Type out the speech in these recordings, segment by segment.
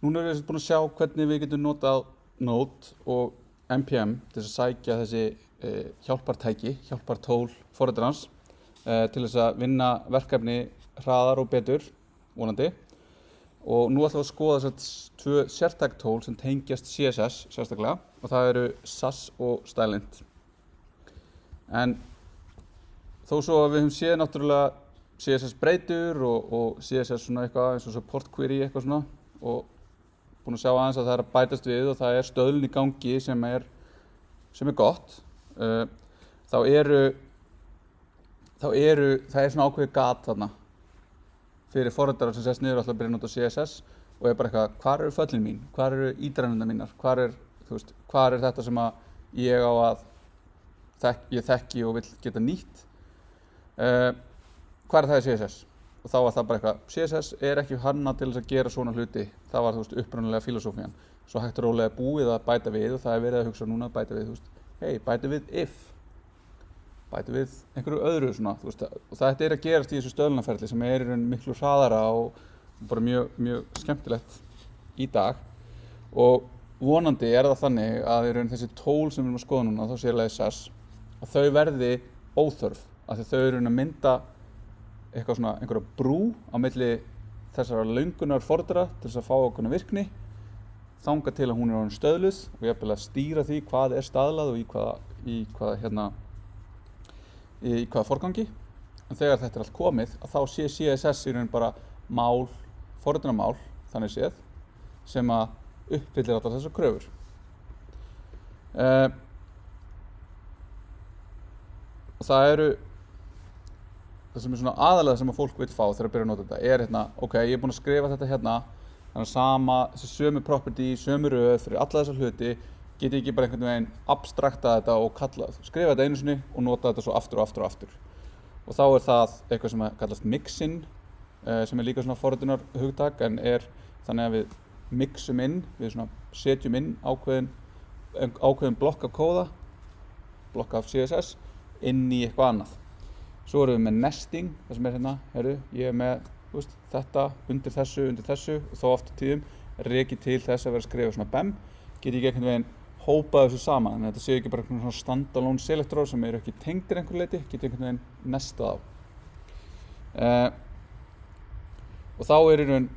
Núna erum við búin að sjá hvernig við getum notað Node og NPM til þess að sækja þessi hjálpartól forritarans til þess að vinna verkefni hraðar og betur, vonandi. Og nú ætlum við að skoða þess tvö sértæktól sem tengjast CSS sérstaklega og það eru Sass og Stylint. En þó svo að við höfum séð náttúrulega CSS breytur og CSS svona eitthvað eins og support query eitthvað svona og búin að sjá aðeins að það er að bætast við og það er stöðlun í gangi sem er gott. Það er svona ákveðið gat þarna fyrir forritarar sem sest niður og ætla að byrja að nota CSS og er bara eitthvað, hvar eru föllin mín, hvar eru ídrænirnar mínar, hvar er þetta sem að ég á að ég þekki og vill geta nýtt, hvar er það í CSS? Og þá var það bara eitthvað, CSS er ekki hannað til þess að gera svona hluti, það var upprunalega filosófían. Svo hægt og rólega búið að bæta við og það er verið að hugsa núna að bæta við, bæta við if, bæta við einhverju öðru svona, og þetta er að gerast í þessu stöðlunarferli sem er í raun miklu hraðara og bara mjög skemmtilegt í dag. Og vonandi er það þannig að í raun þessi tól sem við erum að skoða núna, þá sérlega Sass, að þau verði óþörf, af því þau eru að mynda eitthvað svona einhverja brú á milli þessara löngunar forritara til þess að fá ákveðna virkni, þangað til að hún er orðin stöðluð og jafnvel að stýra því hvað er staðlað og í hvaða forgangi. En þegar þetta er allt komið, að þá sé CSS í raun bara forritunarmál, þannig séð, sem að uppfyllir allar þessar kröfur. Og það sem er svona aðalega sem að fólk vill fá þegar að byrja að nota þetta er ok, ég er búinn að skrifa þetta hérna, þannig að þessi sömu property, sömu röð fyrir alla þessar hluti, get ég ekki bara einhvern veginn abstrakta þetta og skrifa þetta einu sinni og nota þetta svo aftur og aftur og aftur. Og þá er það eitthvað sem kallast mixin, sem er líka svona forritunar hugtak, en er þannig að við mixum inn, við svona setjum inn ákveðin blokk af kóða, blokk af CSS, inn í eitthvað annað. Svo erum við með nesting, það sem er hérna, ég er með þetta undir þessu og þá oft á tíðum reki til þess að vera að skrifa svona BEM, get ég ekki einhvern veginn hópað þessu saman, þannig að þetta séu ekki bara svona standalone selektorar sem eru ekki tengdir einhverju leyti, get ég einhvern veginn nestað á. Og þá er í raun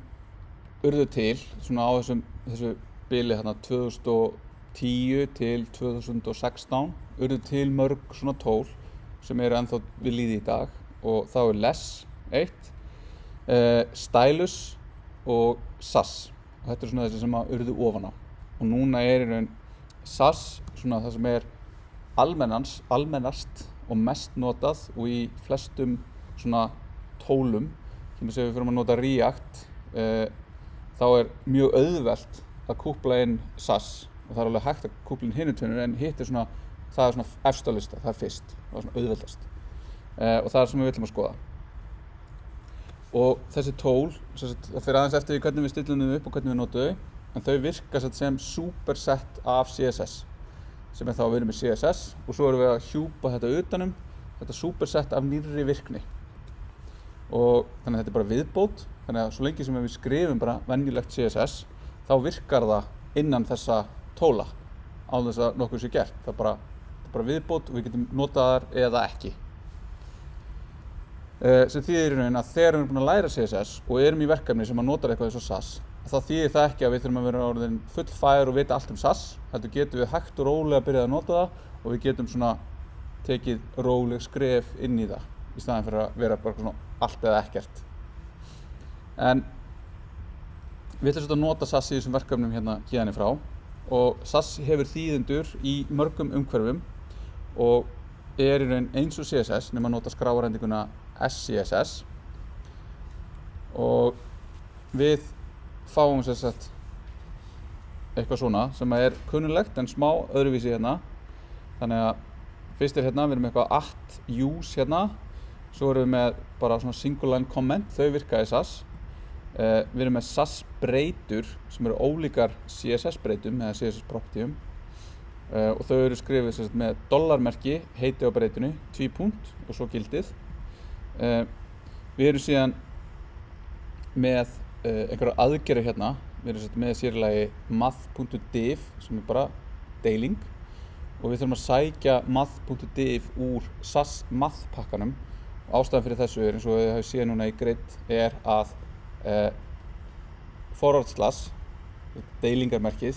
urðu til svona á þessu bili hérna 2010 til 2016 urðu til mörg svona tól sem eru ennþá við lýði í dag og þá er Less 1, Stylus og Sass og þetta er svona þessi sem að urðu ofan á og núna er í raun Sass svona það sem er almennast og mest notað og í flestum svona tólum sem við fyrir að nota React þá er mjög auðvelt að kúpla inn Sass og það er alveg hægt að kúpla inn hinu tvennu en hitt er svona það er svona efst á lista, það er fyrst, það er svona auðveldast og það er sem við viljum að skoða. Og þessi tól, það fyrir aðeins eftir hvernig við stillum þau upp og hvernig við notum þau, en þau virka sem superset af CSS, sem er þá að við erum með CSS og svo erum við að hjúpa þetta utanum, þetta superset af nýrri virkni. Og þannig að þetta er bara viðbót, þannig að svo lengi sem við skrifum bara venjulegt CSS, þá virkar það innan þessa tóla, án þess að nokkuð sé gert. Það er bara viðbót og við getum notað þar eða ekki. Sem þýðir í raun að þegar við erum búin að læra CSS og erum í verkefni sem að notar eitthvað eins og Sass, þá þýðir það ekki að við þurfum að vera orðin fullfær og vita allt Sass, heldur getum við hægt og rólega byrjað að nota það og við getum svona tekið róleg skref inn í það í staðinn fyrir að vera bara svona allt eða ekkert. En við ætlum að nota Sass í þessum verkefnum hérna frá og Sass hefur þýðendur í mörgum umhverfum og er í raun eins og CSS nema að nota skráarhendinguna SCSS og við fáum eitthvað svona sem er kunnulegt en smá öðruvísi hérna. Þannig að fyrst er hérna, við erum eitthvað @use hérna, svo erum við með bara svona single line comment, þau virka í Sass. Við erum með Sass breytur sem eru ólíkar CSS breytum eða CSS propertyum og þau eru skrifið með dollarmerki, heiti á breytunni, tvípunkt og svo gildið. Við erum síðan með einhverjar aðgerðir hérna við erum með sérilagi math.div sem bara deiling og við þurfum að sækja math.div úr SAS math pakkanum og ástæðan fyrir þessu eins og þið hafið séð núna í grid að / deilingarmerkið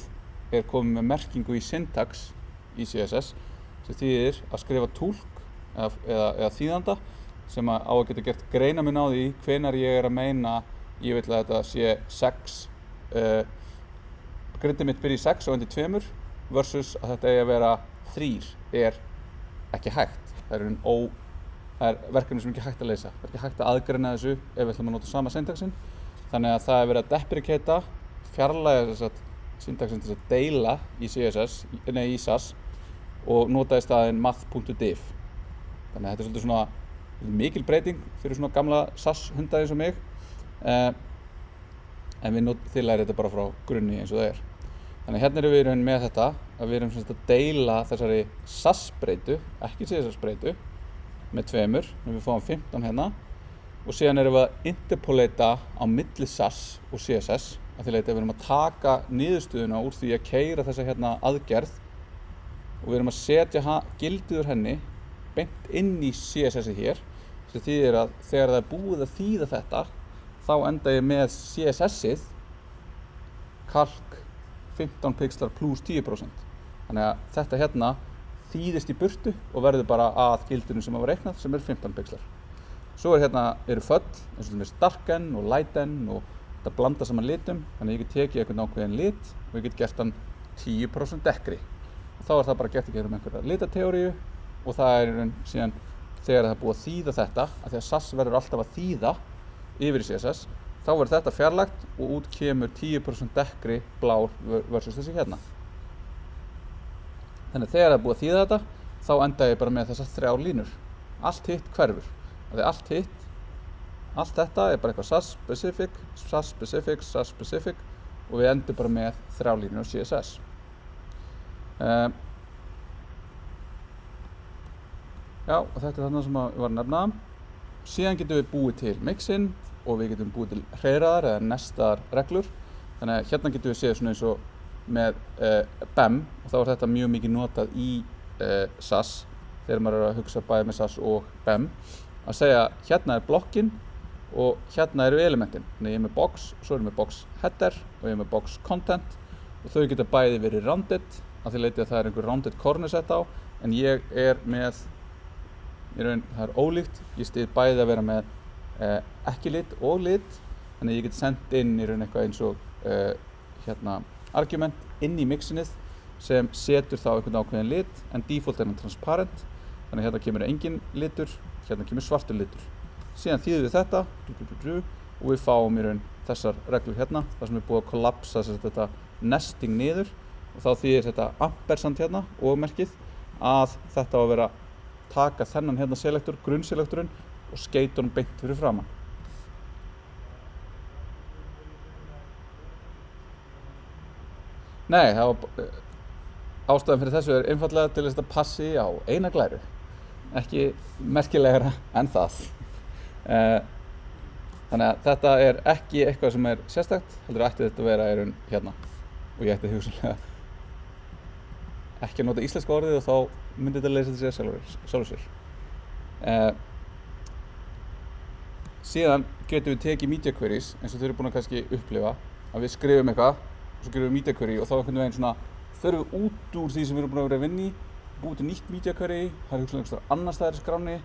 komið með merkingu í syntax í CSS sem þýðir að skrifa túlk eða þýðanda sem á að geta gert greinarmun á því hvenær ég að meina ég vil að þetta sé 6 gridið mitt byrja í 6 og endi 2 versus að þetta að vera 3 ekki hægt. Það er verkefni sem ekki hægt að leysa. Það ekki hægt að aðgreina þessu ef við ætlum að nota sama syntaxin. Þannig að það verið að deprecata, fjarlæga þess að syntaxin til að deila í í SAS og nota í staðinn math.div. Þannig að þetta svolítið svona mikil breyting fyrir svona gamla SAS hunda eins og mig. En þið lærið þetta bara frá grunni eins og það er. Þannig að hérna erum við í raun með þetta að við erum að deila þessari SAS-breytu, ekki CSS-breytu, með 2, við fáum 15 hérna og síðan erum við að interpolata á milli SAS og CSS að því leyti að við erum að taka niðurstöðuna úr því að keyra þessa hérna aðgerð og við erum að setja gildið úr henni beint inn í CSS-ið hér sem þýðir að þegar það er búið að þýða þetta þá enda ég með CSS-ið kalk 15 pixlar pluss 10%. Þannig að þetta hérna þýðist í burtu og verður bara að gildinu sem var reiknað sem 15 pixlar. Svo eru föll eins og darken og lighten og þetta blanda saman litum þannig að ég get tekið einhvern ákveðin lit og ég get gert hann 10% dekkri. Og þá það bara gert að gera einhverja litateóríu og það í raun síðan þegar það er búið að þýða þetta að því að SAS verður alltaf að þýða yfir í CSS þá verður þetta fjarlægt og út kemur 10% dekkri blár versus þessi hérna. Þannig að þegar það er búið að þýða þetta, þá enda ég bara með þessar 3 línur. Allt hitt hverfur. Allt þetta er bara eitthvað SAS-specific, SAS-specific, SAS-specific og við endum bara með 3 línur á CSS. Já, og þetta er þarna sem ég var að nefna. Síðan getum við búið til mixin og við getum búið til hreiðraðar eða nestaðar reglur. Þannig að hérna getum við séð svona eins og með BEM og þá er þetta mjög mikið notað í SAS þegar maður að hugsa bæði með SAS og BEM að segja hérna er blokkin og hérna eru elementin. Þannig að ég er með box, svo er ég með box header og ég er með box content og þau geta bæði verið rounded að því leyti að það er einhver rounded corner set á en ég er með það er ólíkt, ég styð bæði að vera með ekki lit og lit þannig að ég get sendt inn í raun eitthvað eins og argument inn í mixinið sem setur þá einhvern ákveðin lit en default er hann transparent þannig að hérna kemur engin litur, hérna kemur svartur litur síðan þýðum við þetta og við fáum í raun þessar reglur hérna þar sem er búið að kollapsa þetta nesting niður og þá þýðir þetta ampersand hérna og merkið að þetta á að vera taka þennan hérna selektor, grunnselektorinn og skeita honum beint fyrir framan. Nei, ástæðan fyrir þessu er einfaldlega til þess að þetta passi á eina glæru. Ekki merkilegra en það. Þannig að þetta er ekki eitthvað sem er sérstakt, heldur ætti þetta að vera í raun hérna. Og ég ætti hugsanlega ekki að nota íslenska orðið og þá myndi þetta leysa þetta sjálfur sér. Síðan getum við tekið media queries eins og þau eru búin að kannski upplifa að við skrifum eitthvað og svo gerum við media query og þá einhvern veginn svona förum við út úr því sem við erum búin að vera að vinna í búið til nýtt media query, það er hugsanlega einhvers annars staðar í skránni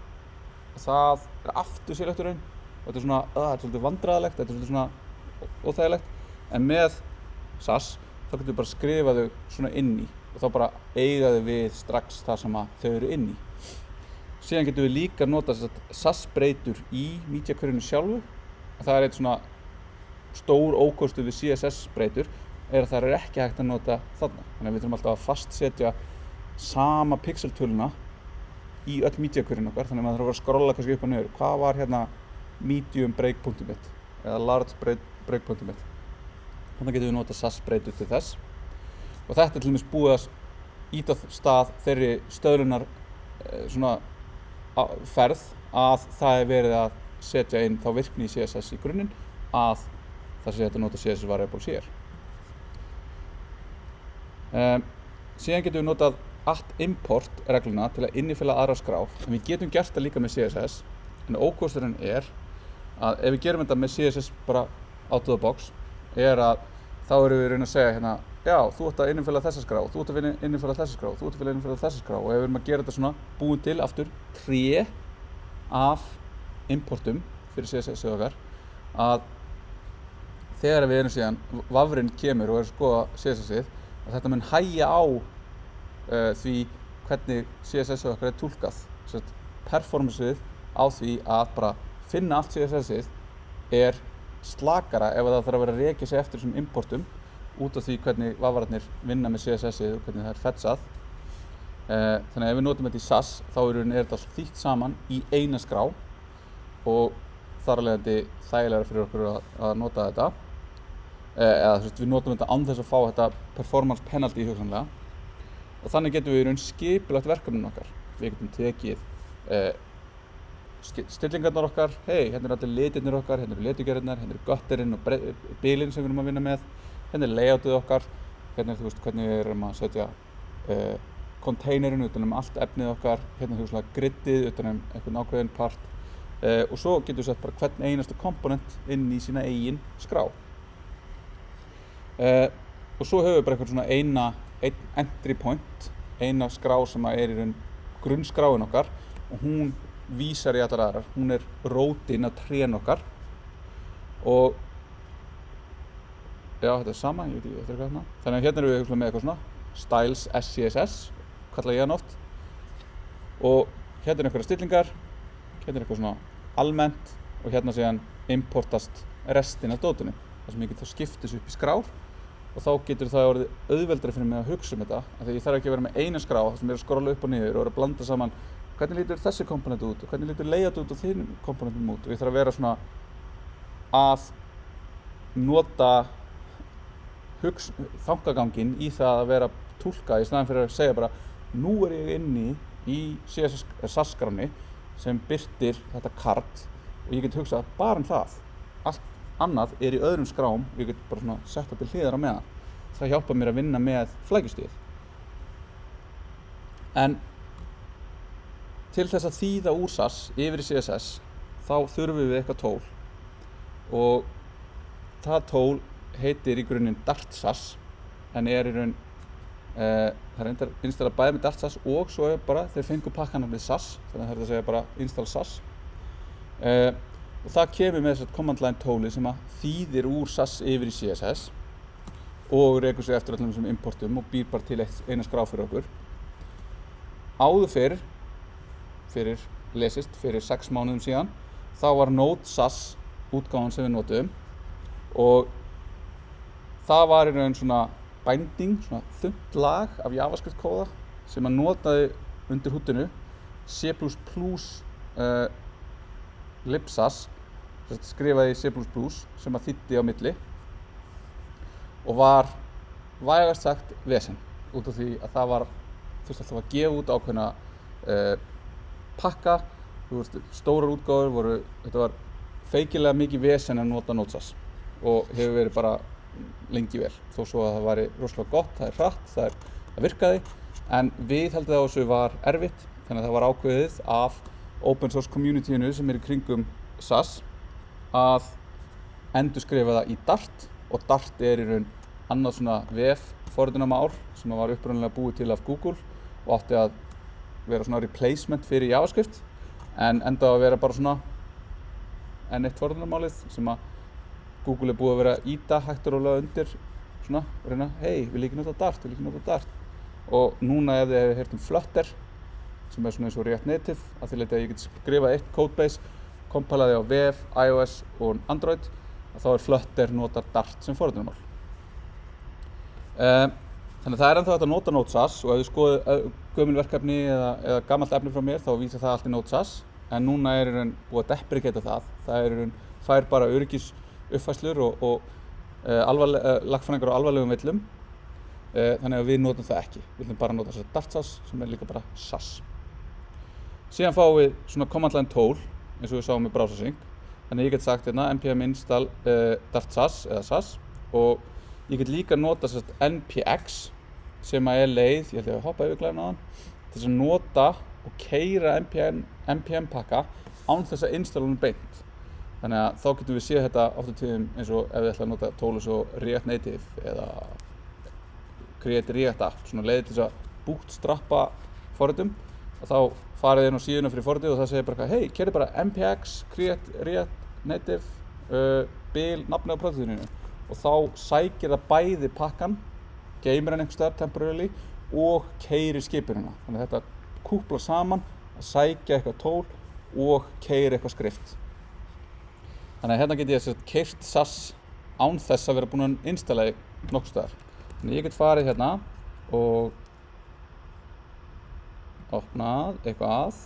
og það er aftur selektorinn og þetta er svona, þetta er svolítið vandræðalegt, þetta er svolítið svona óþægilegt en með SAS þá getum við bara skrifa þau svona inn í og þá bara eiga þau við strax það sem þau eru inn í. Síðan getum við líka nota SAS-breytur í media queryinu sjálfu. Það er eitt svona stór ókostur við CSS-breytur er að það er ekki hægt að nota þarna. Þannig að við þurfum alltaf að fastsetja sama pixeltöluna í öll media queryinu okkar. Þannig að maður þarf að skrolla kannski upp og niður. Hvað var hérna medium breakpointið mitt eða large breakpointið mitt? Þannig getum við nota SAS-breytur til þess. Og þetta er til dæmis búið að ýta stað þeirri stöðlunar svona ferð að það er verið að setja inn þá virkni í CSS í grunninn að þar sem þetta nota CSS variables hér. Síðan getum við notað @import regluna til að innifella aðra skrár, en við getum gert það líka með CSS, en ókosturinn að ef við gerum þetta með CSS bara out of the box, að þá erum við að reyna að segja hérna, já, þú ætti að innifella þessa skrá, þú ætti að innifella þessa skrá, þú ætti að innifella þessa skrá, og ef við erum að gera þetta svona, búin til aftur tré af importum fyrir CSS-ið okkar, að þegar við erum síðan, vafrinn kemur og er að skoða CSS-ið, að þetta mun hægja á því hvernig CSS-ið okkar er túlkað. Performance-ið á því að bara finna allt CSS-ið er slakara ef það þarf að vera að rekja sig eftir þessum importum út af því hvernig vafrarnir vinna með CSS-ið og hvernig það er fetsað. Þannig að ef við notum þetta í SAS þá er þetta þýtt saman í eina skrá og þar af leiðandi þægilegra fyrir okkur að nota þetta. Eða við notum þetta án þess að fá þetta performance penalty hugsanlega, og þannig getum við skipulagt verkefnin okkar. Við getum tekið stillingarnar okkar, hérna allir litirnir okkar, hérna litugerðirnar, hérna gutterinn og bilinn sem við erum að vinna með, hérna layoutið okkar, hérna hvernig við erum að setja containerinn utan allt efnið okkar, hérna griddið utan einhvern ákveðin part, og svo getum við sett bara hvern einasta komponent inn í sína eigin skrá. Og svo höfum við bara eitthvað einn entry point, eina skrá sem er í grunnskráin okkar, og hún vísar í allar aðrar. Hún er rótin að trén okkar, og já, þetta er sama, ég veit ekki eftir hvað hérna. Þannig að hérna erum við með eitthvað svona styles SCSS, kalla ég hann oft, og hérna einhverja stillingar, hérna eitthvað svona almennt, og hérna síðan importast restin af dótinu, þar sem ég get þá skipt þessu upp í skrár, og þá getur það orðið auðveldari fyrir mig að hugsa þetta, af því ég þarf ekki að vera með eina skrá þar sem ég er að skrolla upp og niður og er að blanda saman hvernig lítur þessi komponent út og hvernig lítur layout út og þín komponentum út, og ég þarf að vera svona að nota þangaganginn í það að vera túlka í staðinn fyrir að segja bara nú er ég inni í SAS-skránni sem birtir þetta kart og ég get hugsað bara það. Allt annað er í öðrum skrám og ég get bara svona sett til hliðar á meðan. Það hjálpar mér að vinna með flækjustigið. En til þess að þýða úr SAS yfir í CSS þá þurfum við eitthvað tól, og það tól heitir í grunninn Dart SAS, en er í raun það er installað bæði með Dart SAS og svo er bara þeir fengu pakkanafnið SAS, þannig að það er að segja bara install SAS, og það kemur með þess command line tóli sem að þýðir úr SAS yfir í CSS og rekur sig eftir öllum þessum importum og býr bara til eina skrá fyrir okkur. Áður fyrir 6 mánuðum síðan, þá var Node SAS útgáfan sem við notuðum, og það var í raun svona binding, svona þunnt lag af JavaScript kóða sem að notaði undir húddinu C++ libsas, skrifaði C++ sem að þýddi á milli, og var vægast sagt vesen, út af því að það var þurfti alltaf að gefa út ákveðna pakka, stórar útgáfur þetta var feikilega mikið vesen að nota Node SAS og hefur verið bara lengi vel, þó svo að það væri rosalega gott, það er hratt, það virkaði, en viðhaldið á þessu var erfitt, þannig að það var ákveðið af open source communityinu sem er í kringum SAS að endurskrifa það í Dart, og Dart er í raun annað svona vef-forritunarmál sem var upprunalega búið til af Google og átti að vera svona replacement fyrir JavaScript, en endaði að vera bara svona N1 forritunarmálið sem að Google er búið að vera að ýta hægt og rólega undir svona, og reyna, vil ég ekki nota Dart, og núna ef þið hefur heyrt Flutter sem er svona eins og React Native, að því leyti að ég get skrifað eitt codebase, kompilaði á vef, iOS og Android, að þá Flutter notar Dart sem forritunarmál. Þannig að það er ennþá hægt að nota Node SAS, og ef þið skoðið gömul verkefni eða gamalt efni frá mér þá vísar það allt í Node SAS, en núna er búið að deprecata það fær bara öryggisuppfærslur og lagfæringar á alvarlegum villum, þannig að við notum það ekki, við viljum bara nota Dart SAS sem er líka bara SAS. Síðan fáum við svona command line tól eins og við sáum með browsersync, Þannig að ég get sagt hérna npm install dart sas eða sas og ég get líka nota npx sem er leið, ég ætla að hoppa yfir glæðina á hann, til þess að nota og keyra npm pakka án þess að installa hann beint. Þannig að þá getum við séð þetta oft á tíðum eins og ef við ætlum að nota tól eins og React Native eða Create React App, svona leið til þess að bootstrappa forritum og þá farið inn á síðuna fyrir forritið og það segir bara hey, keyri bara npx, Create React Native, bil, nafnið á projektinu og þá sækir það bæði pakkan, geymir hann einhvers staðar temporarily og keyrir skipunina. Þannig að þetta kúpla saman að sækja eitthvað tól og keyrir eitthvað skrift. Þannig að hérna get ég keyrt SAS án þess að vera búinn að installa nokkuð staðar. Þannig að ég get farið hérna og opnað eitthvað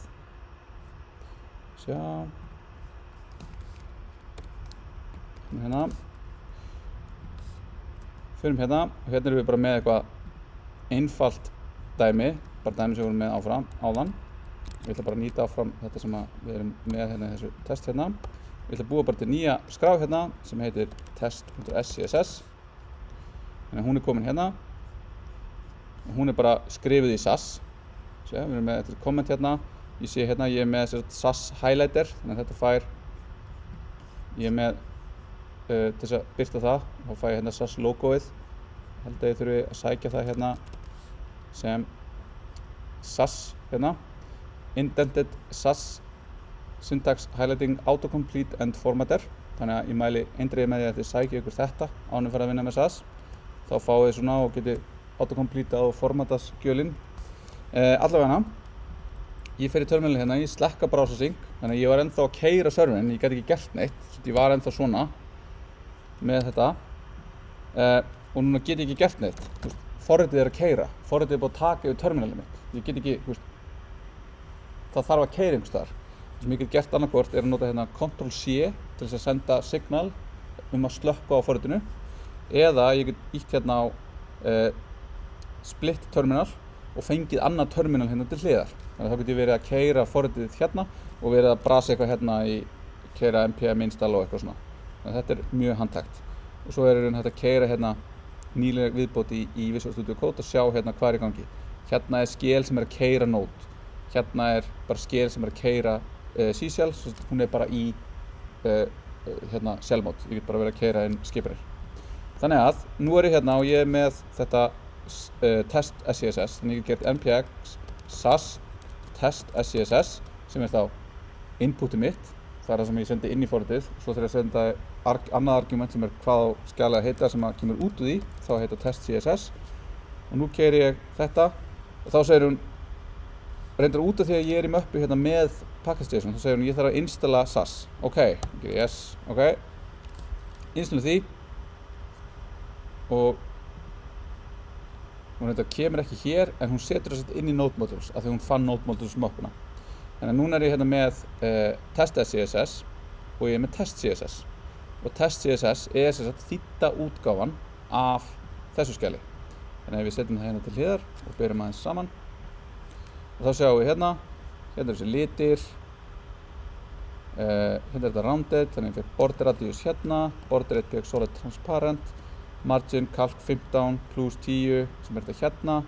sjá hérna förum hérna og hérna erum við bara með eitthvað einfalt dæmi, bara dæmi sem við erum með áðan. Ég ætla bara að nýta áfram þetta sem við erum með hérna í þessu test hérna. Ég ætla að búa bara til nýja skrá hérna sem heitir test.scss. Þannig að hún er komin hérna og hún er bara skrifuð í SAS. Sjá, við erum með þetta komment hérna. Ég sé hérna, ég er með SAS highlighter, þannig að þetta fær ég er með til þess að birta það, þá fæ ég hérna SAS logoið. Ég held að ég þurfi að sækja það hérna sem SAS hérna. Indented SAS syntax highlighting autocomplete and formatter. Þannig að ég mæli eindregið með því að þið sækja ykkur þetta áður en farið að vinna með SAS. Þá fáið þið svona og getið autocompletað og formatað skjölin. Allavega ég fer í terminalinn hérna, ég slekka browsing, þannig að ég var ennþá að keyra serverinn, ég gæti ekki gert neitt, ég var ennþá svona með þetta og núna get ég ekki gert neitt. Forritið er að keyra, forritið er búið að taka yfir terminalinn mitt. Ég get ekki, það þarf að keyra einhvers staðar. Það sem ég get gert annarkvort er að nota hérna Ctrl+C til þess að senda signal að slökkva á forritinu eða ég get ítt hérna á split terminal og fengið annað terminal hérna til hliðar. Þannig að þá get ég verið að keyra forritið hérna og verið að brasa eitthvað hérna í keyra npm install og eitthvað svona. Þannig að þetta er mjög handtækt. Og svo er hægt að keyra hérna nýlega viðbót í Visual Studio Code og sjá hérna hvað er í gangi. Hérna er skel sem er að keyra Node. Hérna er bara skel sem er að keyra C-Shell, hún er bara í hérna shell-mód. Ég get bara verið að keyra inn skipanir. Þannig að nú er ég hérna og ég er með þetta test.scss, þannig ég get gert npx sas test.scss sem er þá inputið mitt, það er það sem ég sendi inn í forritið. Svo þegar ég senda annað argument sem er hvað á skjalið að heita sem kemur út úr því, þá heita test.css og nú keyri ég þetta og þá segir hún reyndar út af því að ég er í möppu hérna með package.json, þá segir hún ég þarf að installa SAS. Ok, yes, ok, installa því og hún kemur ekki hér en hún setur þess inn í Node Modules af því hún fann Node Modules möppuna. Þannig að núna er ég hérna með test.css og ég er með test.css og test.css er sem sagt þýdda útgáfan af þessu skjali. Þannig að við setjum það hérna til hliðar og berum aðeins saman og þá sjáum við hérna er þessi litir, hérna er þetta rounded, þannig að ég fekk border radius hérna, border rate fekk solid transparent, margin calc 15 plus 10 sem er þetta hérna,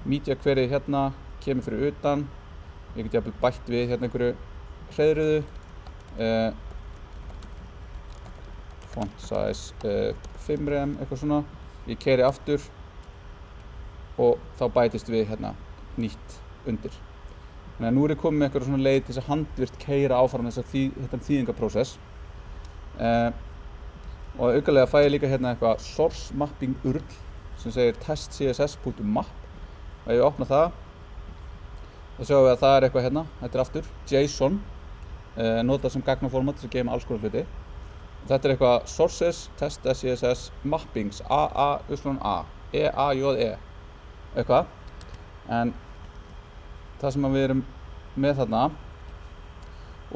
media query hérna, kemur fyrir utan, ég get jafnvel bætt við hérna einhverju hreiðruðu, font size 5 rem, eitthvað svona, ég keyri aftur og þá bætist við hérna nýtt undir. Þannig að nú er ég komið með eitthvað svona leið til þess að handvirkt keyra áfram þetta þýðingaprósess. Og aukalega fæ ég líka hérna eitthvað source mapping url sem segir test.css.map og ef ég opna það þá sjáum við að það er eitthvað hérna, þetta er aftur JSON, notað sem gagnaformat til að geyma alls konar hluti. Þetta er eitthvað sources, test.css, mappings, A, E-A-J-E eitthvað, en það sem við erum með þarna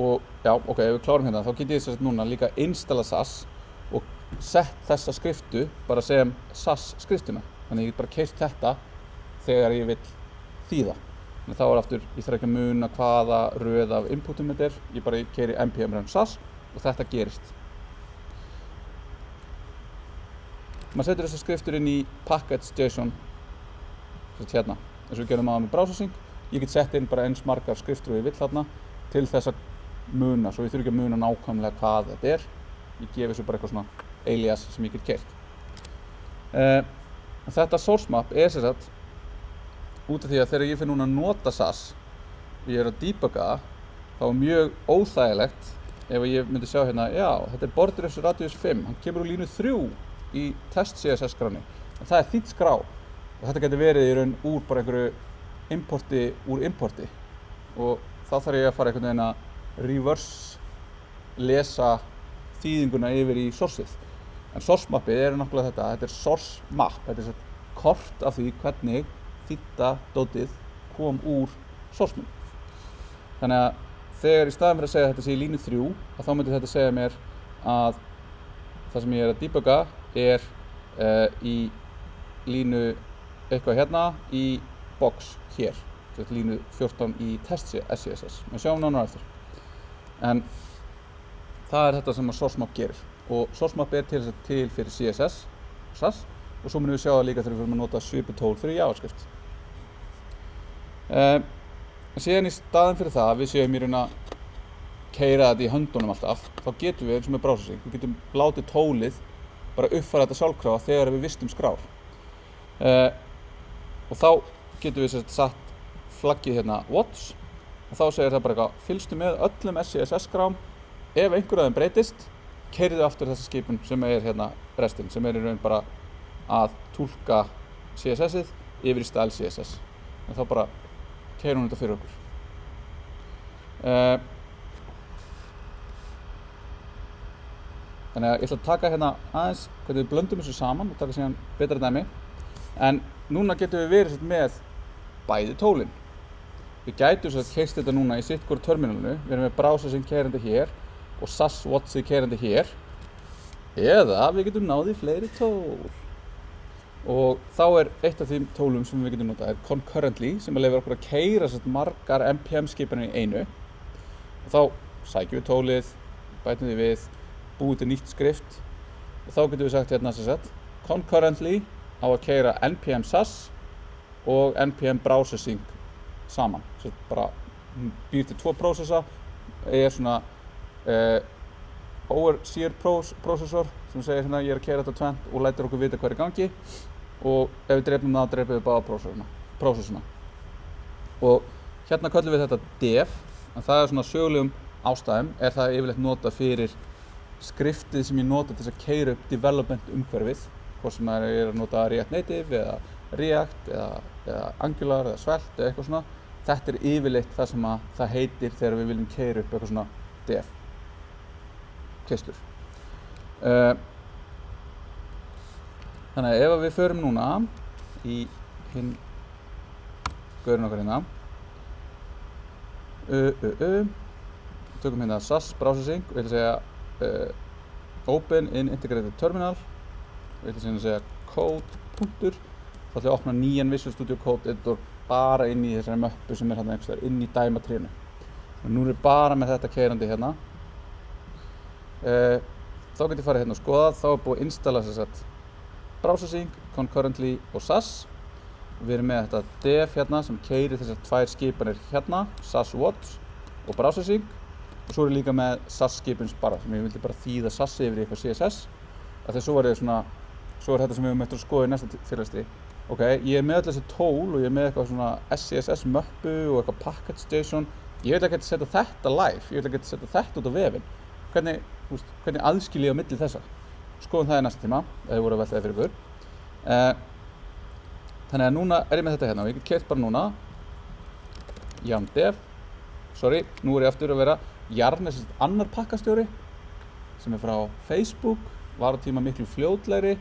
og já, ok, ef við klárum hérna þá get ég þess að núna líka installa SAS og sett þessa skriftu bara sem SAS skriftuna. Þannig ég get bara keyrt þetta þegar ég vil þýða. Þannig þá er aftur, ég þarf ekki að muna hvaða röð af inputum þetta er. Ég bara keyri npm run SAS og þetta gerist. Maður setur þessar skriftur inn í package.json hérna, eins og við gerum með browsersync. Ég get sett inn bara eins margar skriftur og ég vill þarna til þess að muna, svo ég þurfi ekki að muna nákvæmlega hvað þetta er. Ég gefi þessu bara eitthvað svona alias sem ég get keyrt. Þetta source map sem sagt út af því að þegar ég fyrir núna að nota SAS og ég að debugga, þá mjög óþægilegt ef ég myndi sjá hérna, já, þetta border radius 5, hann kemur úr línu 3 í test CSS skráni, en það þitt skrá og þetta getur verið í raun úr bara einhverju importi úr importi og þá þarf ég að fara einhvern veginn að reverse lesa þýðinguna yfir í sourceið. En source mapið náttúrulega þetta source map, þetta kort af því hvernig þýdda dótið kom úr source-mun. Þannig að þegar í staðinn fyrir að segja að þetta sé í línu 3, þá myndi þetta segja mér að það sem ég að debugga í línu eitthvað hérna í box hér, línu 14 í test CSS. Við sjáum nánar eftir. En það þetta sem að source map gerir og source map til fyrir CSS og SAS og svo munum við sjá það líka þegar við fyrir að nota sviputól fyrir JavaScript. Síðan í staðinn fyrir það að við séum í raun að keyra þetta í höndunum alltaf, þá getum við eins og með browsersync, við getum látið tólið bara uppfæra þetta sjálfkrafa þegar við vistum skrár. Og þá getum við satt flaggið hérna watch og þá segir það bara eitthvað, fylgstu með öllum SCSS skrám, ef einhver af þeim breytist, keyrðu aftur þessa skipun sem hérna restin, sem í raun bara að túlka CSS-ið yfir í stæl CSS. En þá bara keyrir hún þetta fyrir okkur. Þannig að ég ætla að taka hérna aðeins hvernig við blöndum þessu saman og taka síðan betra dæmi. En núna getum við verið með bæði tólin. Við gætum keyrt þetta núna í sitt hvoru terminalinu, við erum með browsersync keyrandi hér og SAS watchið keyrandi hér, eða við getum náði fleiri tól. Og þá eitt af þeim tólum sem við getum notað concurrently, sem leyfir okkur að keyra margar npm skipanir í einu. Og þá sækjum við tólið, bætum því við, búið til nýtt skrift og þá getum við sagt hérna concurrently á að keyra npm SAS og npm browsersync saman. Bara býr til 2 prósessa, svona overseer processor sem segir hérna ég að keyra þetta tvennt og lætur okkur vita hvað í gangi og ef við drepum það, drepum við báða prósessuna. Og hérna köllum við þetta dev, en það svona sögulegum ástæðum það yfirleitt notað fyrir skriftið sem ég nota til þess að keyra upp development umhverfið, hvort sem er að nota React Native eða React eða Angular eða Svelte eða eitthvað svona. Þetta yfirleitt það sem það heitir þegar við viljum keyra upp eitthvað svona dev keistur. Þannig að ef við förum núna í hinn gaurinn okkar hérna, tökum hérna SAS browsersync og ég ætla að segja open in integrated terminal og ég ætla að segja code punktur, þá ætla ég að opna nýjan Visual Studio Code Editor bara inn í þessari möppu sem hérna einhvers staðar inn í dæmatrénu. Nú er bara með þetta keyrandi hérna. Þá get ég farið hérna og skoða, þá búið að installa browsersync, concurrently og SAS. Við erum með þetta dev hérna sem keyrir þessar 2 skipanir hérna, SAS watch og browsersync. Og svo er ég líka með SAS skipun bara, sem ég vildi bara þýða SAS yfir í eitthvað CSS. Þegar svo er þetta sem við höfum eftir að skoða í næsta fyrirlestri. Ok, ég með öll þessi tól og ég með eitthvað svona SCSS möppu og eitthvað package.json. Ég vil ekki að setja þetta live, ég vil ekki að setja þetta út á vefinn. Hvernig aðskil ég á milli þessa? Skoðum það í næsta tíma, ef þið voru að velta það fyrir ykkur. Þannig að núna er ég með þetta hérna og ég get keyrt bara núna yarn dev. Nú er ég aftur að vera Yarn annar pakkastjóri sem frá Facebook, var á tíma miklu fljótlegri,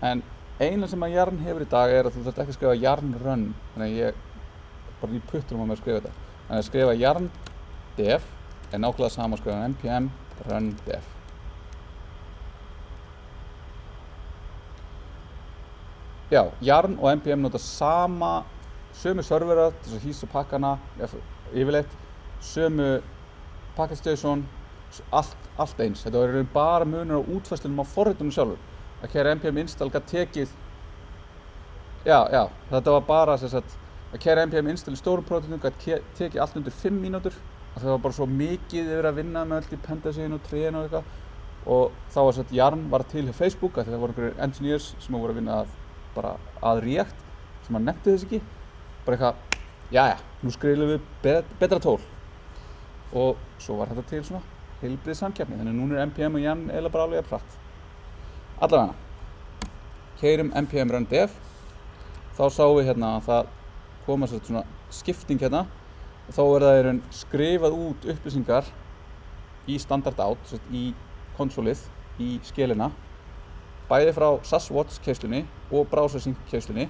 en eina sem að Yarn hefur í dag að þú þarft ekki að skrifa yarn run, þannig að ég bara í puttunum á mér að skrifa þetta. Þannig að skrifa yarn dev nákvæmlega sama að skrifa npm run dev. Já, Yarn og npm nota sömu servera til að hýsa pakkana, yfirleitt sömu package.json allt eins. Þetta var í raun bara munur á útfærslunum á forritunum sjálfur. Að keyra npm install gat tekið, þetta var bara að keyra npm install í stórum prótítum gat tekið allt undir 5 mínútur. Það var bara svo mikið yfir að vinna með öll dependency og trén og eitthvað. Og þá var Jarn var til hjá Facebook, að það voru einhverjir engineers sem voru að vinna að React, sem að nefndi þess ekki. Bara eitthvað, nú skrifum við betra tól. Og svo var þetta til svona heilbrigð samkeppni, þannig núna npm og Jarn eiginlega bara alveg hratt. Allavega, keyrum npm run dev, þá sáum við hérna að það koma svona skipting hérna og þá það í raun skrifað út upplýsingar í standard out, í konsolið, í skilina, bæði frá SAS-Watch keyslunni og browser sync keyslunni.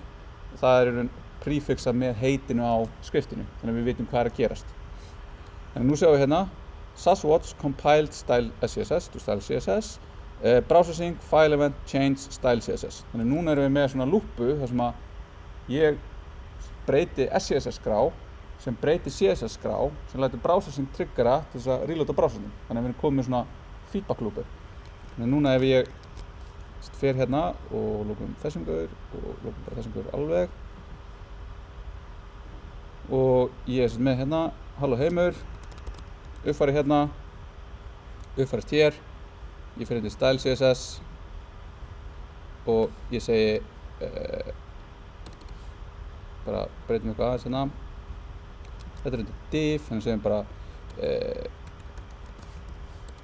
Það í raun prefixað með heitinu á skriftinu, þannig að við vitum hvað að gerast. Þannig nú sjáum við hérna SAS-Watch compiled style CSS to style CSS, browser sync file event change style CSS. Þannig núna erum við með svona lúpu þar sem að ég breyti SCSS skrá sem breyti CSS skrá sem lætur browser sync triggera til þess að reloada browserinn. Þannig að við erum komið með svona feedback lúpu. Þannig núna ef ég fer hérna og lókum þessum gaur og lókum bara þessum gaur alveg og ég með hérna halló heimur, uppfæri hérna, uppfærist hér, ég fer hérna í style CSS og ég segi bara breytum eitthvað aðeins hérna. Þetta er hérna div, þannig segjum bara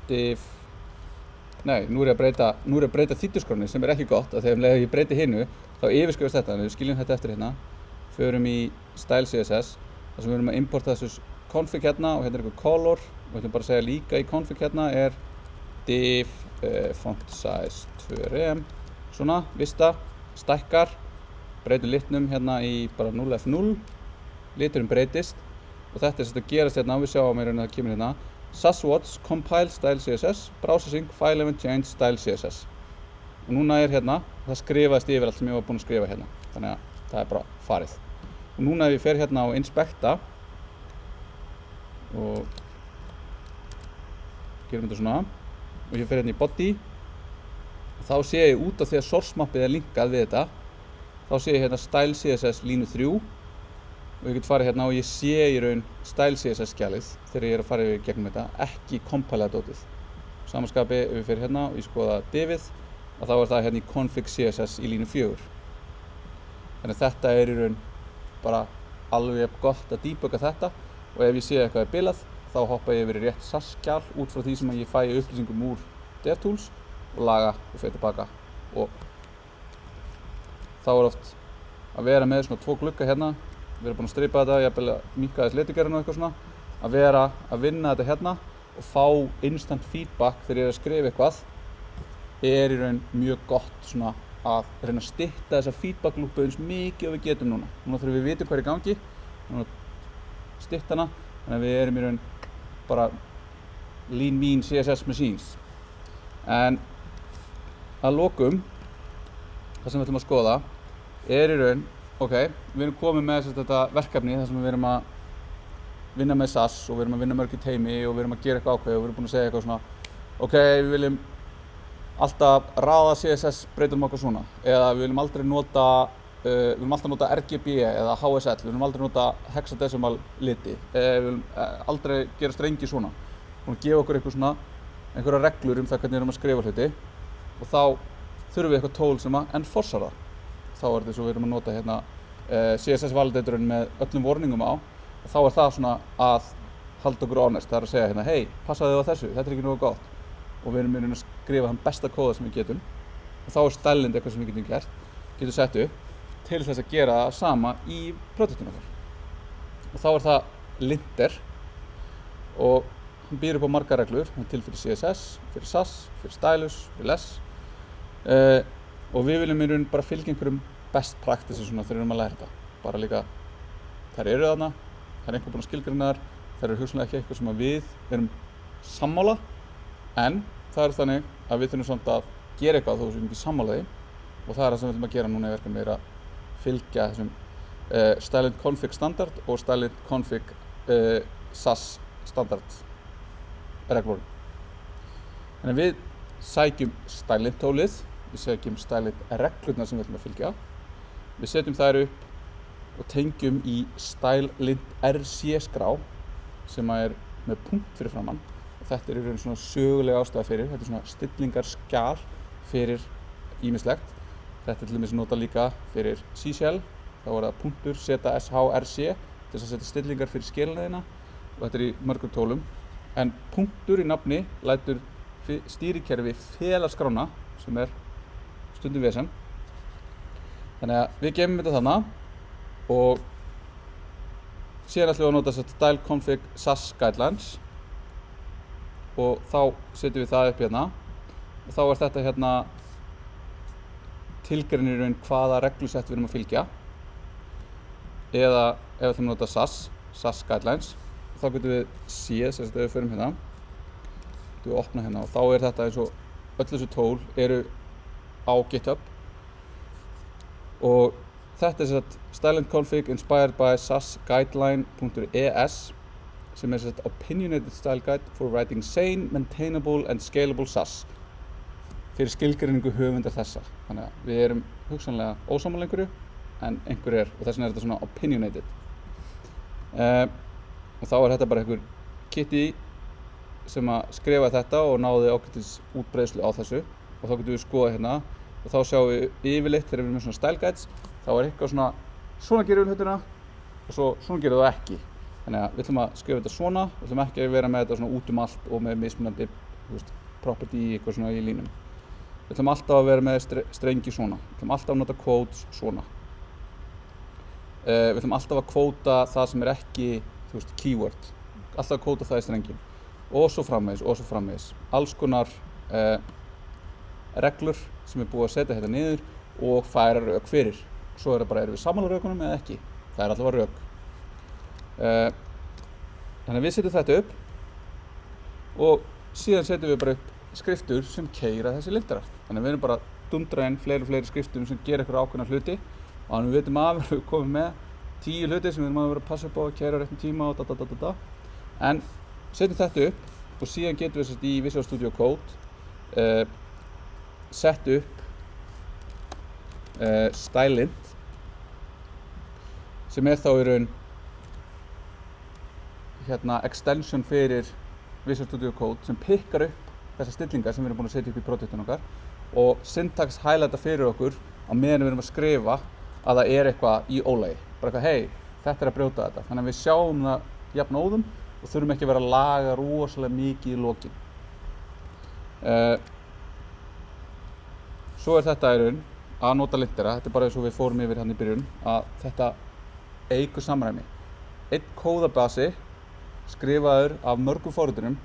div. Nei, nú er ég að breyta þýdduskráni sem er ekki gott af því að ég breyti hinnu þá yfirskrifast þetta, þannig við skiljum þetta eftir hérna. Förum í style CSS þar sem við erum að importa þessu config hérna og hérna er eitthvað color og við ætlum bara að segja líka í config hérna er div font size 2rem svona, vista, stækkar, breytum litnum hérna í bara 0f0, liturinn breytist og þetta er að gerast hérna og við sjáum í raun að það kemur hérna SAS-Watch compile style CSS, browser sync file event change style CSS og núna er hérna, það skrifaðist yfir allt sem ég var búinn að skrifa hérna, þannig að það er bara farið og núna ef ég fer hérna og inspekta og gerum þetta svona og ég fer hérna í body þá sé ég út af því að source mappið er linkað við þetta þá sé ég hérna style CSS línu 3 og ég get farið hérna og ég sé í raun style CSS skjalið þegar ég er að fara yfir gegnum þetta, ekki compile dótið. Samanskapi ef við fyrir hérna og ég skoða divið og þá er það hérna í config CSS í línu 4. Þannig að þetta er í raun bara alveg gott að debugga þetta og ef ég sé eitthvað er bilað þá hoppa ég yfir í rétt SAS skjal út frá því sem ég fæ upplýsingum úr DevTools og laga og fer tilbaka og þá er oft að vera með svona 2 glugga hérna. Við erum búin að streipa þetta, jafnvel að minnka þess letigerðinu og eitthvað svona. Að vera að vinna þetta hérna og fá instant feedback þegar ég er að skrifa eitthvað er í raun mjög gott svona að reyna að stytta þessa feedback lúpu eins mikið og við getum núna. Núna þurfum við vita hvað er í gangi, núna stytta hana, þannig að við erum í raun bara lean mean CSS machines. En að lokum, það sem við ætlum að skoða er í raun ok, við erum komið með þetta verkefni þar sem við erum að vinna með SAS og við erum að vinna mörg í teimi og við erum að gera eitthvað ákveð og við erum búin að segja eitthvað svona ok, við viljum alltaf raða CSS breytum okkar svona eða við viljum aldrei nota nota RGB eða HSL, við viljum aldrei nota hexadecimal liti við viljum aldrei gera strengi svona og gefa okkur eitthvað svona einhverja reglur það hvernig við erum að skrifa hluti og þá þurfum við eitthvað tól sem að enforcera það. Þá er þetta svo við erum að nota hérna CSS validatorinn með öllum warningum á og þá er það svona að halda okkur honest, það er að segja hérna hei, passaðu á þessu, þetta er ekki nógu gott og við erum að skrifa þann besta kóða sem við getum og þá er stælindi eitthvað sem við getum sett upp til þess að gera það sama í projektinu okkar og þá er það linter og hann býður upp á margar reglur, hann er til fyrir CSS, fyrir SAS, fyrir stylus, fyrir less og við viljum í raun bara fylgja einhverjum best practices svona þegar við erum að læra þetta. Bara líka, þær eru þarna, það er einhver búinn að skilgreina þær eru hugsanlega ekki eitthvað sem að við erum sammála, en það er þannig að við þurfum samt að gera eitthvað þó sem við ekki sammála því og það er það sem við ætlum að gera núna í verkefni er að fylgja þessum styled config standard og styled config SAS standard reglum. Þannig að við sækjum stylelint tólið, við sækjum stylelint reglurnar sem við ætlum að fylgja, við setjum þær upp og tengjum í stylelint RC skrá sem er með punkt fyrir framann og þetta er í raun svona sögulega ástæða fyrir, þetta er svona stillingarskjal fyrir ýmislegt. Þetta er til dæmis notað líka fyrir C-shell, þá er það punktur ZSHRC til þess að setja stillingar fyrir skilnaðina og þetta er í mörgum tólum. En punktur í nafni lætur stýrikerfi fela skrána sem er stundum vesen. Þannig að við geymum þetta þarna og síðan ætlum við að nota style config SAS guidelines og þá setjum við það upp hérna og þá er þetta hérna tilgreinir í raun hvaða reglusett við erum að fylgja eða ef við ætlum að nota SAS guidelines þá getum við séð, sem sagt ef við förum hérna getum við opna hérna og þá er þetta eins og öll þessu tól eru á GitHub og þetta er sem sagt stylelint config inspired by SAS guideline.es sem er sem sagt opinionated style guide for writing sane, maintainable and scalable SAS fyrir skilgreiningu höfundar þessa. Þannig að við erum hugsanlega ósammála einhverju en einhver er og þess vegna er þetta svona opinionated. Og þá er þetta bara einhver kitty sem að skrifa þetta og náði ágætis útbreiðslu á þessu og þá getum við skoða hérna og þá sjáum við yfirleitt þegar við erum með svona style guides þá er eitthvað svona gerum við hlutina og svona gerum við það ekki. Þannig að við ætlum að skrifa þetta svona, við ætlum ekki að vera með þetta svona út allt og með mismunandi property eitthvað svona í línum. Við ætlum alltaf að vera með strengi svona, við ætlum alltaf að nota quotes svona. Við ætlum alltaf að kvóta það sem er ekki, keyword, alltaf að kvóta það í strengjum. Og svo framvegis. Alls konar reglur sem er búið að setja hérna niður og færa rök fyrir. Svo er það bara, erum við sammála rökunum eða ekki? Það er alltaf að rök. Þannig að við setjum þetta upp og síðan setjum við bara upp skriftur sem keyra þessi lintarar. Þannig að við erum bara að dundra inn fleiri skriftum sem gera eitthvað ákveðna hluti og þannig við veitum að við komum með 10 hluti sem við erum að vera að passa upp á að keyra á réttum tíma og En setjum þetta upp og síðan getum við í Visual Studio Code sett upp stylelint sem er þá í raun extension fyrir Visual Studio Code sem pikkar upp þessar stillingar sem við erum búin að setja upp í projektinu okkar og syntax highlighta fyrir okkur á meðan við erum að skrifa að það er eitthvað í ólagi. Bara eitthvað, hey, þetta er að brjóta þetta. Þannig að við sjáum það jafn óðum og þurfum ekki að vera að laga rosalega mikið í lokin. Svo er þetta í raun að nota lintera. Þetta er bara eins og við fórum yfir hann í byrjun að þetta eykur samræmi. Einn kóðabasi skrifaður af mörgum forritunum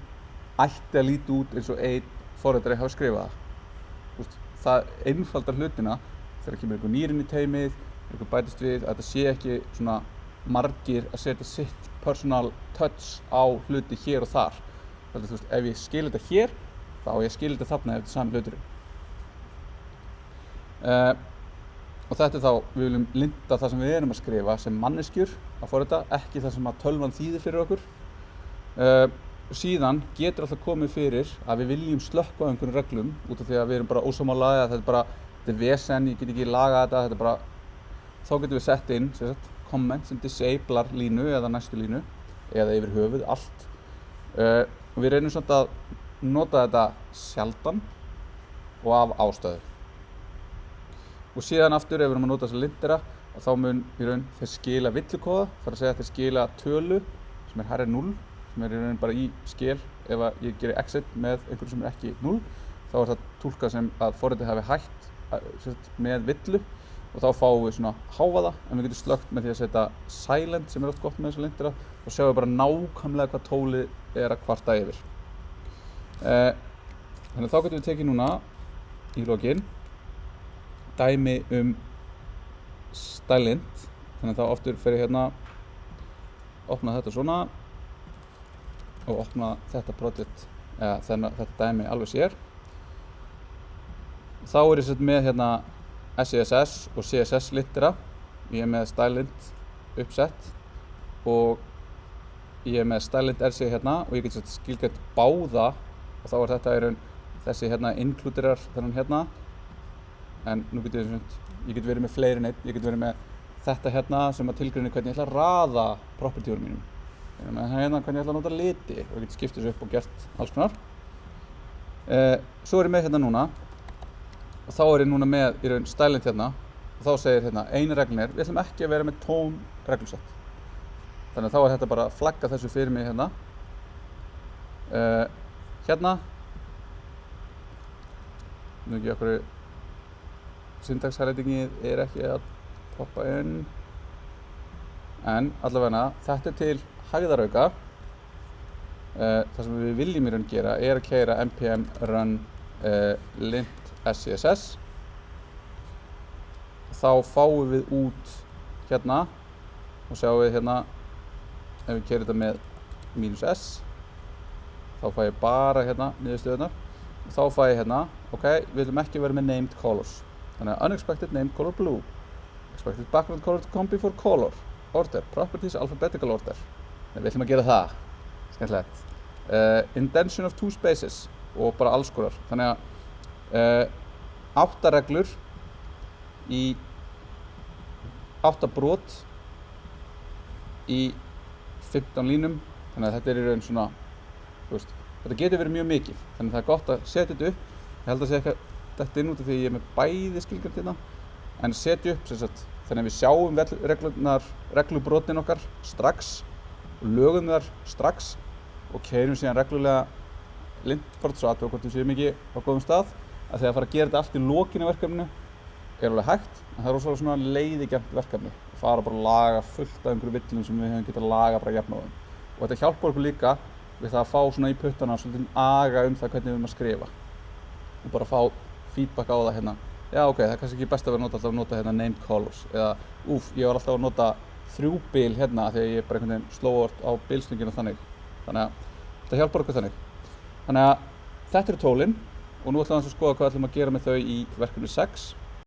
ætti að líta út eins og einn forritari hafa skrifað það. Það einfaldar hlutina þegar kemur einhver nýr inn í teymið, einhver bætist við, að þetta sé ekki svona margir að setja sitt personal touch á hluti hér og þar. Þannig að ef ég skil þetta hér, þá ég skil þetta þarna ef þetta er sami hluturinn. Og þetta er þá, við viljum linda það sem við erum að skrifa sem manneskjur að forrita, ekki það sem að tölvan þýðir fyrir okkur. Og síðan getur alltaf komið fyrir að við viljum slökkva á einhverjum reglum út af því að við erum bara ósammála eða þetta er vesen, ég get ekki lagað þetta er bara, þá getum við sett inn comment sem disablar línu eða næstu línu eða yfir höfuð, allt. Og við reynum samt að nota þetta sjaldan og af ástæðu. Og síðan aftur ef við erum að nota þessa lintera þá mun í raun þeir skila villukóða, þar að segja að þeir skila tölu sem er hærri en 0 sem er í raun bara í skil. Ef ég gerir exit með einhverju sem er ekki 0 þá er það túlkað sem að forritið hafi hætt með villu og þá fáum við svona hávaða en við getum slökkt með því að setja silent sem er oft gott með þessa lintera og sjáum við bara nákvæmlega hvað tólið er að kvarta yfir. Þannig að þá getum við tekið núna í lokin dæmi stylelint. Þannig að þá oftur fer ég hérna opna þetta svona og opna þetta project þetta dæmi alveg sér. Þá er ég með hérna SCSS og CSS lintera. Ég er með stylelint uppsett og ég er með stylelint RC hérna og ég get skilgreint báða og þá er þetta í raun þessi hérna inkluderar þennan hérna, en nú get ég get verið með fleiri en einn, ég get verið með þetta hérna sem að tilgreinir hvernig ég ætla að raða propertyunum mínum. Ég með hérna hvernig ég ætla að nota liti og ég get skipt þessu upp og gert alls konar. Svo er ég með hérna núna og þá er ég núna með í raun stylint hérna og þá segir hérna einu reglun við ætlum ekki að vera með tóm reglusett. Þannig að þá er þetta bara að flagga þessu fyrir mig hérna. Hérna nú ekki okkur syntax-highlightingið er ekki að poppa inn en allavega þetta er til hægðarauka. Það sem við viljum í raun gera er að keyra npm run lint scss. Þá fáum við út hérna og sjáum við hérna ef við keyrum þetta með -s þá fæ ég bara hérna niðurstöðunar og þá fæ ég hérna ok, við viljum ekki vera með named colors. Þannig að unexpected named color blue, expected background color to come before color, order, properties alphabetical order. Við ætlum að gera það, skemmtilegt. Indention of two spaces og bara alls konar. Þannig að 8 reglur í 8 brot í 15 línum. Þannig að þetta er í raun svona, þetta getur verið mjög mikið. Þannig að það er gott að setja þetta upp. Ég held að sé ekki að þetta inn út af því ég er með bæði skilgreind hérna. En setja upp þannig að við sjáum reglubrotin okkar strax og lögum þar strax og keyrum síðan reglulega lintfort svo aðtöku hvort við séum ekki á góðum stað. Að því að fara að gera þetta allt í lokinu á verkefninu er alveg hægt, en það er rosalega svona leiðigjarnt verkefni. Fara bara að laga fullt af einhverju villum sem við hefum getað að laga bara jafnóðum. Og þetta hjálpar okkur líka við það að fá svona í puttana svolítið aga það hvernig við erum að skrifa. Og bara fá feedback á það hérna. Já ok, það er kannski ekki best að vera alltaf að nota hérna named colors. Eða ég var alltaf að nota 3 bil hérna þegar ég bara einhvern veginn sló á bilsningin og þannig. Þannig að þetta hjálpar okkur þannig. Þannig að þetta eru tólin og nú ætlum við að skoða hvað ætlum að gera með þau í verkefni 6.